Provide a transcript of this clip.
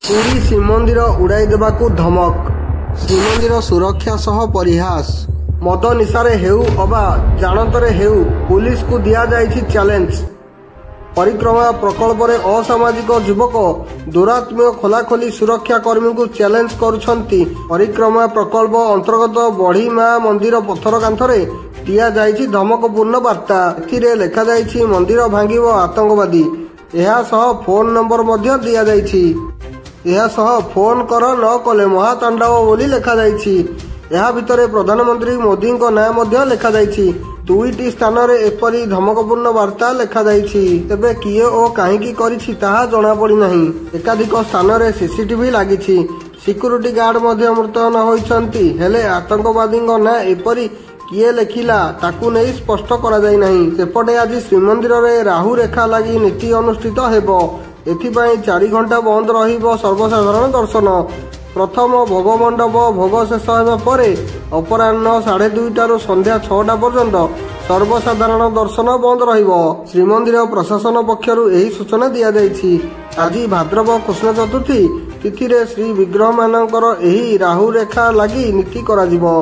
पुरी श्रीमंदिर उड़ाई देबाकू धमक। श्रीमंदिर सुरक्षा सह परिहास। मद निशारे हेउ अबा जानतरे हेउ पुलिस को दिया जाइछि चैलेंज। परिक्रमा प्रकल्प रे असामाजिक युवक दुरात्म्य खोलाखोली सुरक्षा कर्मी को चैलेंज करुछंती। परिक्रमा प्रकल्प अंतर्गत बढ़ी मां मंदिर पत्थर कांथरे दिया जाइछि धमकपूर्ण वार्ता। एथिरे लेखा जाइछि मंदिर भांगिबो आतंकवादी। एहा सह फोन नंबर मध्य दिया जाइछि। एहा सह फोन कर न कले महातांडव बोली लेखा जाइछि। एहा भितरे प्रधानमंत्री मोदी को नाम मध्य लेखा जाइछि। दुईटी स्थान रे एपरी धमकपूर्ण वार्ता लेखा जाइछि। तेबे किए ओ काहेकि करिछि ताहा जणा पड़ी नाही। एकाधिक स्थान रे सीसीटीवी लागिछि। सिक्यूरिटी गार्ड मध्य मुतयन होइछंती। हेले आतंकवादी ना एपरी किए लेखिला ताकू नहीं स्पष्ट करा जाई नाही। सेपटे आज श्रीमंदिर रे राहु रेखा लगी नीति अनुष्ठित हेबो। एथिपाई 4 घंटा बंद रहिबो सर्वसाधारण दर्शन। प्रथम भोग मंडप भोग शेष हेबा परे अपराह्न 2:30 संध्या 6टा पर्यंत सर्वसाधारण दर्शन बंद रहिबो। श्रीमंदिर प्रशासन पक्षरु एही सूचना दिया जाइछि। आज भाद्रव कृष्ण चतुर्थी तिथि रे श्री विग्रह मानकर एही राहु रेखा लगी नीति करा जिवो।